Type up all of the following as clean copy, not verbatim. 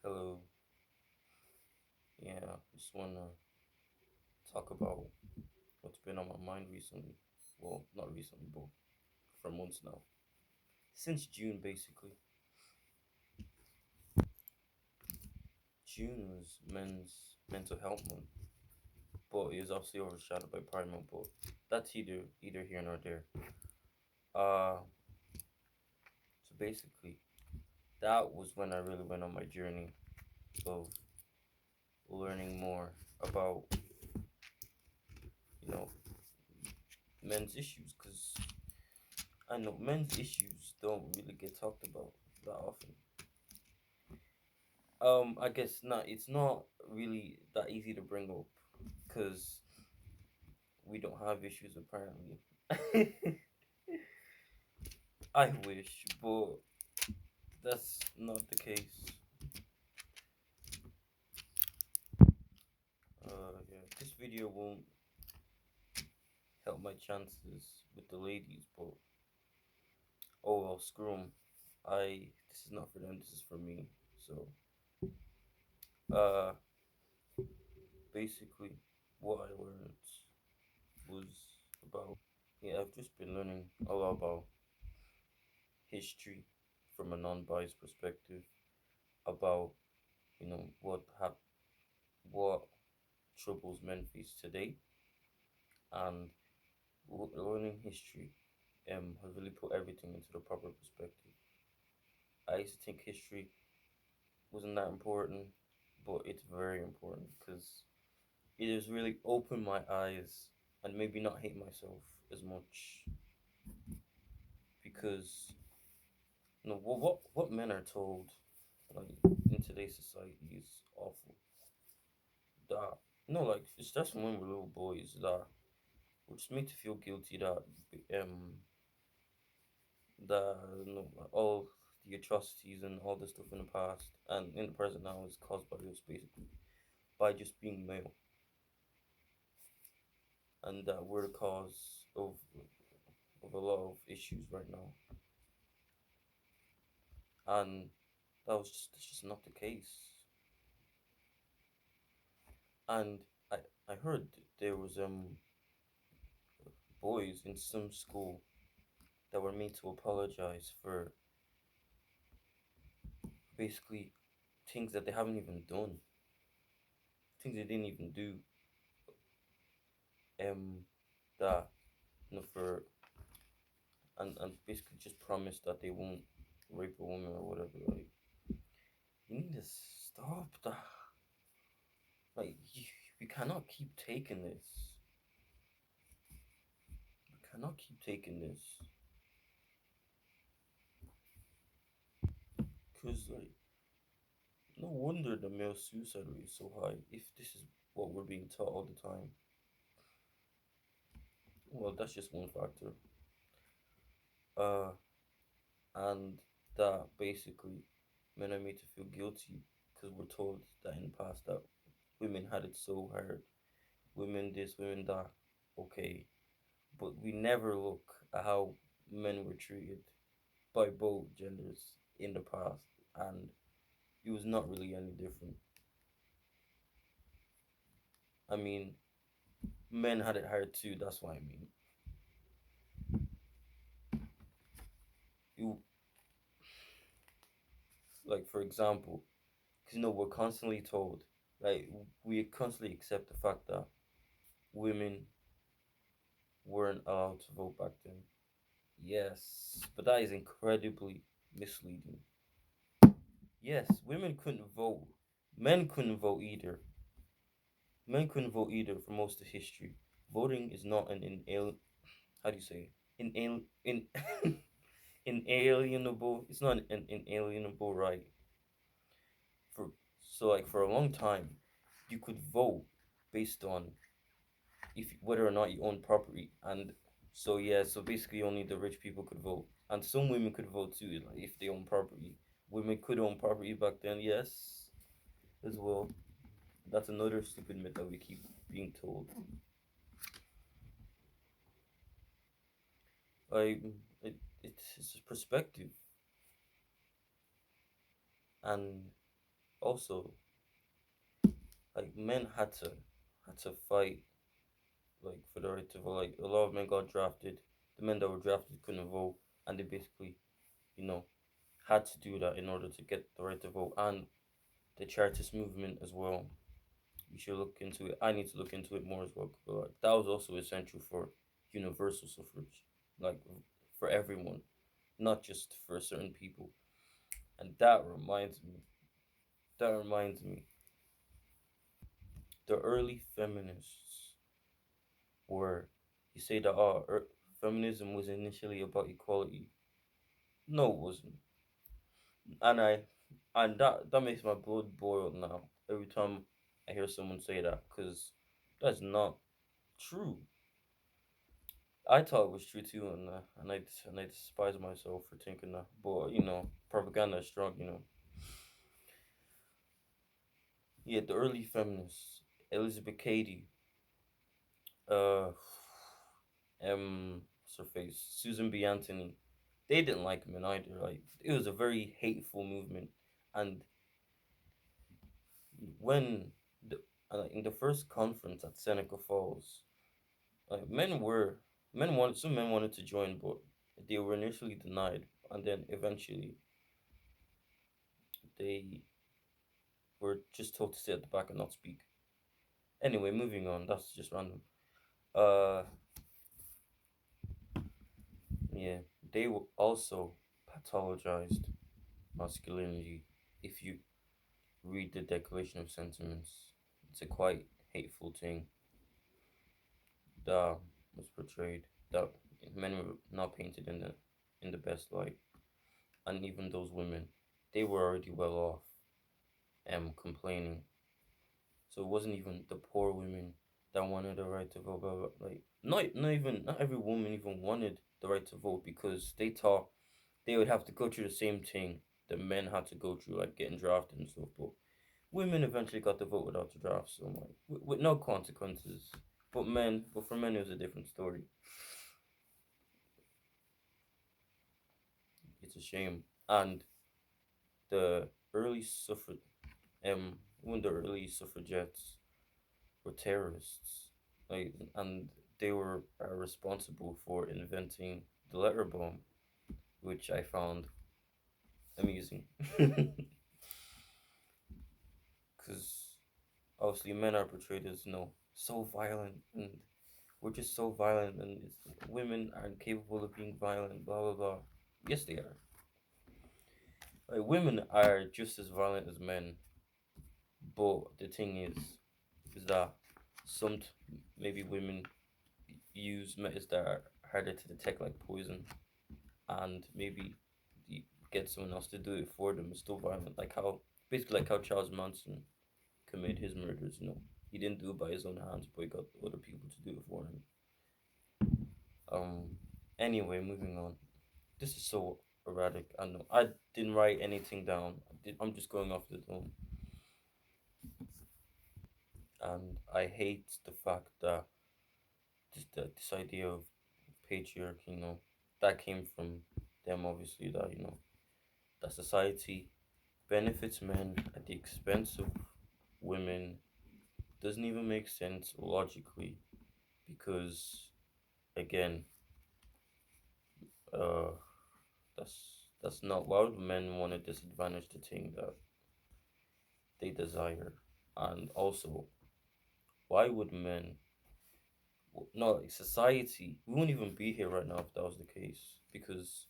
Hello. Yeah, just wanna talk about what's been on my mind recently. Well, not recently, but for months now. Since June, basically. June was Men's Mental Health Month, but it was obviously overshadowed by Pride Month. But that's either here nor there. Uh, so basically, that was when I really went on my journey of learning more about you know men's issues, because I know men's issues don't really get talked about that often. I guess not. It's not really that easy to bring up because we don't have issues apparently. I wish, but that's not the case. Yeah, this video won't help my chances with the ladies, but oh well, screw 'em. This is not for them. This is for me. So, uh, basically, what I learned was about yeah, I've just been learning a lot about history from a non-biased perspective about what troubles men face today, and learning history has really put everything into the proper perspective. I used to think history wasn't that important, but it's very important because it has really opened my eyes and maybe not hate myself as much because what men are told like in today's society is awful. That like it starts from when we're little boys that we're just made to feel guilty that all the atrocities and all the stuff in the past and in the present now is caused by us basically by just being male, and that we're the cause of a lot of issues right now, and that's just not the case. And I I heard there was boys in some school that were made to apologize for basically things that they haven't even done, things they didn't even do, um, that for and basically just promise that they won't rape a woman or whatever. Like, you need to stop that. Like, we cannot keep taking this. We cannot keep taking this. Cause like, no wonder the male suicide rate is so high. If this is what we're being taught all the time, well, that's just one factor. Uh, and that basically men are made to feel guilty because we're told that in the past that women had it so hard, women this, women that. Okay, but we never look at how men were treated by both genders in the past, and it was not really any different. I mean, men had it hard too. That's what I mean. You like, for example, because we're constantly told, like, we constantly accept the fact that women weren't allowed to vote back then. Yes, but that is incredibly misleading. Yes, women couldn't vote. Men couldn't vote either. Men couldn't vote either for most of history. Voting is not an how do you say in inalienable. It's not an inalienable right. For like for a long time, you could vote based on if whether or not you own property, and so yeah, so basically only the rich people could vote, and some women could vote too, like if they own property. Women could own property back then, yes, as well. That's another stupid myth that we keep being told. Like it's a perspective, and Also, like men had to fight like for the right to vote. Like a lot of men got drafted. The men that were drafted couldn't vote, and they basically, you know, had to do that in order to get the right to vote. And the Chartist movement as well. You should look into it. I need to look into it more as well. But like, that was also essential for universal suffrage, like for everyone, not just for certain people. And that reminds me. That reminds me. The early feminists were. You say that feminism was initially about equality. No, it wasn't. And that makes my blood boil now every time I hear someone say that, because that's not true. I thought it was true too, and I despise myself for thinking that. But propaganda is strong. Yeah, the early feminists, Elizabeth Cady, uh, Surface, Susan B. Anthony, they didn't like men either. Like it was a very hateful movement, and when the in the first conference at Seneca Falls, like some men wanted to join, but they were initially denied, and then eventually they were just told to sit at the back and not speak. Anyway, moving on. That's just random. Uh, yeah, also pathologized masculinity. If you read the Declaration of Sentiments, it's a quite hateful thing that was portrayed. That men were not painted in the best light, and even those women, they were already well off, complaining. So it wasn't even the poor women that wanted the right to vote. Blah, blah, like not every woman even wanted the right to vote, because they thought they would have to go through the same thing that men had to go through, like getting drafted and stuff. But women eventually got the vote without the draft, so like with no consequences. But for men, it was a different story. It's a shame. And the early suffrage, when the early suffragettes were terrorists, like, and they were responsible for inventing the letter bomb, which I found amusing, because obviously men are portrayed as so violent, and we're just so violent, and women aren't capable of being violent. Blah blah blah. Yes, they are. Like women are just as violent as men, but the thing is that some maybe women use methods that are harder to detect, like poison, and maybe the, get someone else to do it for them. Is still violent, like how basically like how Charles Manson committed his murders. He didn't do it by his own hands, but he got other people to do it for him. Um. Anyway, moving on. This is so erratic. I know. I didn't write anything down. I'm just going off the dome, and I hate the fact that this idea of patriarchy, that came from them. Obviously, that society benefits men at the expense of women doesn't even make sense logically, because again, uh, that's not why would men want to disadvantage the thing that they desire, and also why would men? No, like society. We wouldn't even be here right now if that was the case, because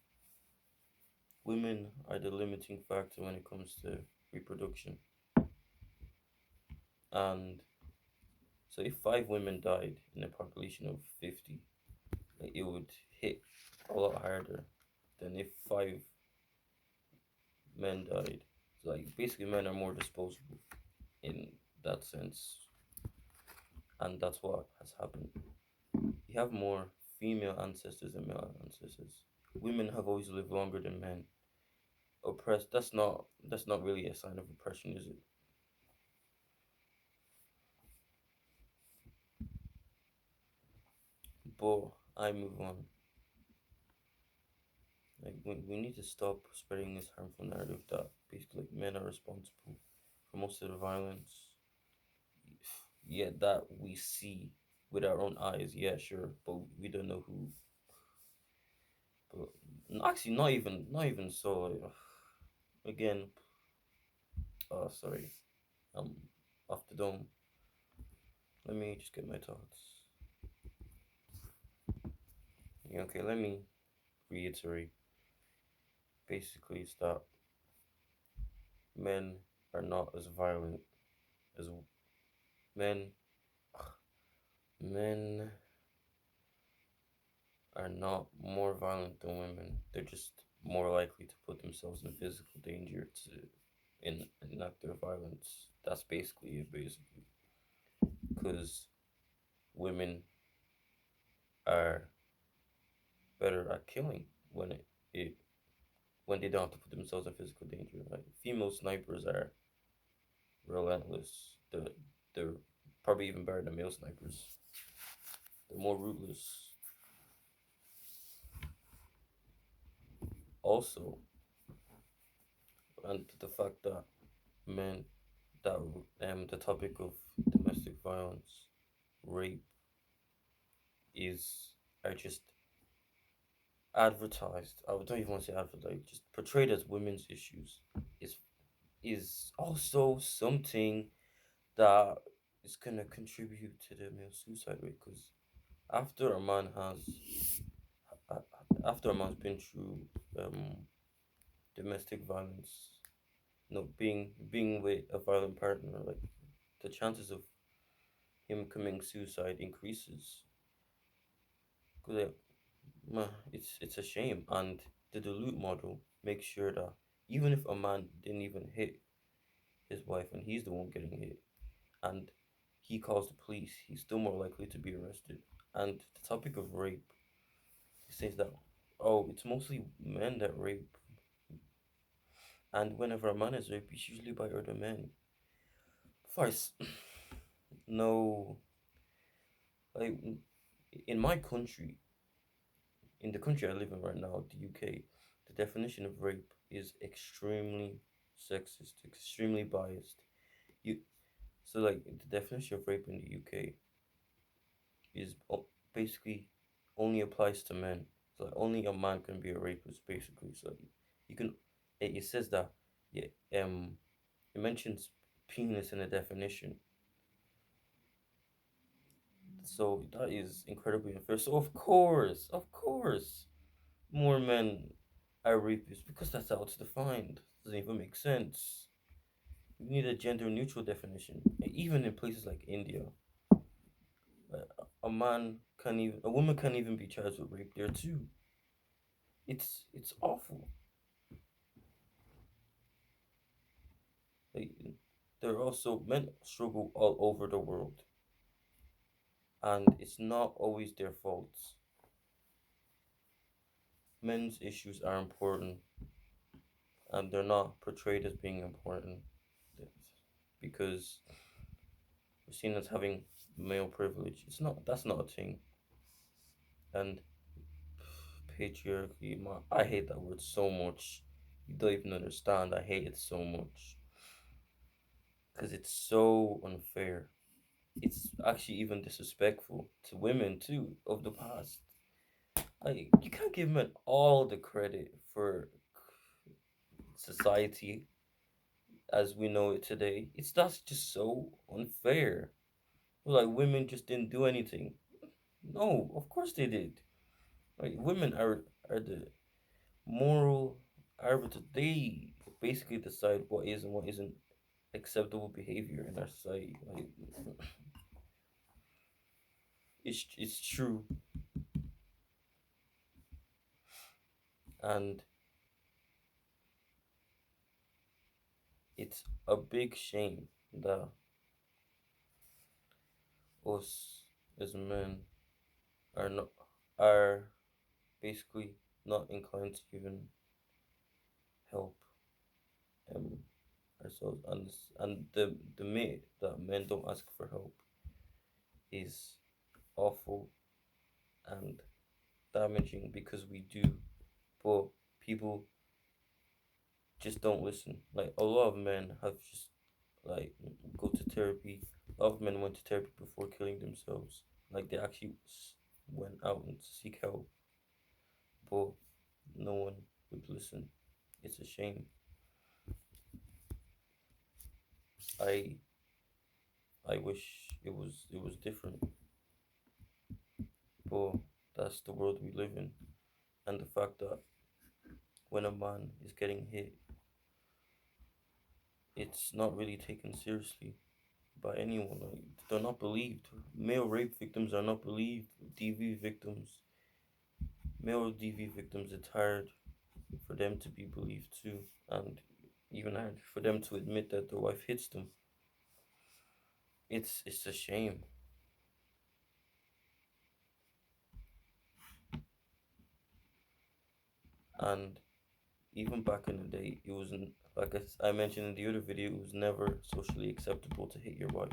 women are the limiting factor when it comes to reproduction. And so, if 5 women died in a population of 50, like, it would hit a lot harder than if 5 men died. So, like, basically, men are more disposable in that sense, and that's what has happened. You have more female ancestors than male ancestors. Women have always lived longer than men. Oppressed. That's not really a sign of oppression, is it? But I move on. Like we need to stop spreading this harmful narrative that basically like, men are responsible for most of the violence. Yeah, that we see with our own eyes. Yeah, sure, but we don't know who. But actually, not even so. Again, sorry, I'm off the dome. Let me just get my thoughts. Yeah, okay, let me reiterate. Basically, it's that men are not as violent as men. Men are not more violent than women. They're just more likely to put themselves in physical danger to enact their violence. That's basically it, basically. Because women are better at killing it when they don't have to put themselves in physical danger. Like female snipers are relentless. They're probably even better than male snipers. They're more ruthless. Also, and the fact that men that the topic of domestic violence, rape is are just advertised. I don't even want to say advertised, just portrayed as women's issues is is also something that is gonna contribute to the male suicide rate because after a man has after a man's been through um domestic violence, being with a violent partner, like the chances of him committing suicide increases. Because it's a shame, and the Duluth model makes sure that even if a man didn't even hit his wife and he's the one getting hit, and he calls the police, he's still more likely to be arrested. And the topic of rape, he says that it's mostly men that rape, and whenever a man is raped, it's usually by other men. First, no, like in my country, in the country I live in right now, the UK, the definition of rape is extremely sexist, extremely biased. You so like the definition of rape in the UK is basically only applies to men. So like, only a man can be a rapist, basically. So you can it says that yeah it mentions penis in the definition. So that is incredibly unfair. So of course, more men are rapists because that's how it's defined. Doesn't even make sense. We need a gender neutral definition. Even in places like India, a woman can't even be charged with rape there too. It's awful. Like, there are also men struggle all over the world, and it's not always their faults. Men's issues are important, and they're not portrayed as being important because we're seen as having male privilege. It's not. That's not a thing. And patriarchy, I hate that word so much. You don't even understand. I hate it so much because it's so unfair. It's actually even disrespectful to women too of the past. Like you can't give men all the credit for society as we know it today. That's just so unfair. Like women just didn't do anything. No, of course they did. Like women are the moral arbiter. They basically decide what is and what isn't acceptable behavior in our society. Like it's true, and it's a big shame that us as men are not are basically not inclined to even help um ourselves, and the myth that men don't ask for help is awful and damaging because we do, but people just don't listen. Like a lot of men have just like go to therapy. A lot of men went to therapy before killing themselves. Like they actually went out and seek help, but no one would listen. It's a shame. I I wish it was different, but that's the world we live in, and the fact that when a man is getting hit, it's not really taken seriously by anyone. Like, they're not believed. Male rape victims are not believed. DV victims, male DV victims, it's hard for them to be believed too, and even hard for them to admit that their wife hits them. It's a shame. And even back in the day, it wasn't like I mentioned in the other video. It was never socially acceptable to hit your wife.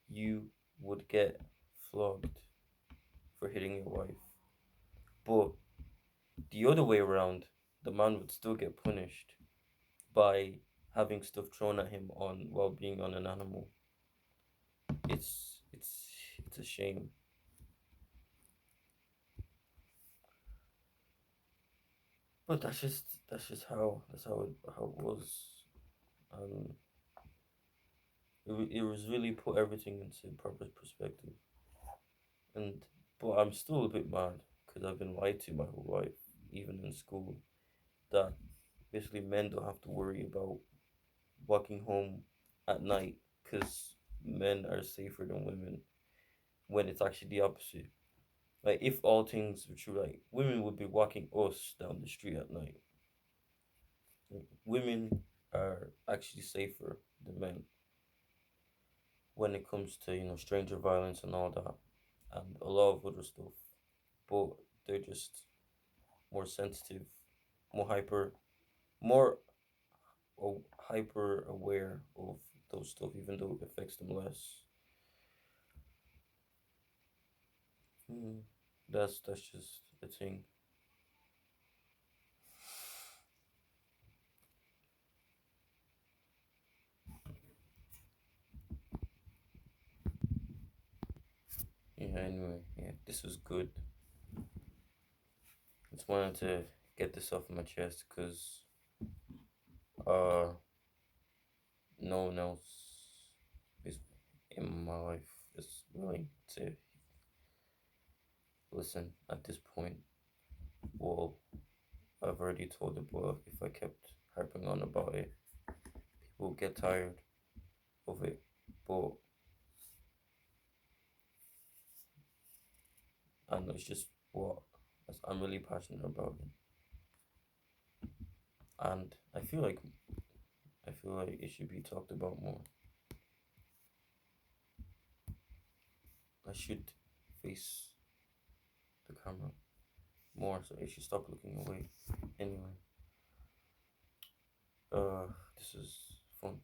You would get flogged for hitting your wife, but the other way around, the man would still get punished by having stuff thrown at him on while being on an animal. It's a shame. But that's just how it was. Um, it was really put everything into proper perspective. And but I'm still a bit mad because I've been lied to my whole life, even in school, that basically men don't have to worry about walking home at night because men are safer than women, when it's actually the opposite. Like if all things were true, like women would be walking us down the street at night. Like, women are actually safer than men when it comes to stranger violence and all that, and a lot of other stuff. But they're just more sensitive, more hyper, more hyper aware of those stuff, even though it affects them less. Hmm. That's just a thing. Yeah. Anyway, yeah, this was good. Just wanted to get this off my chest because uh no one else is in my life is willing to listen at this point. Well, I've already told it, but if I kept harping on about it, people would get tired of it. But I know it's just what I'm really passionate about it, and I feel like it should be talked about more. I should face the camera more, so I should stop looking away. Anyway, this is fun.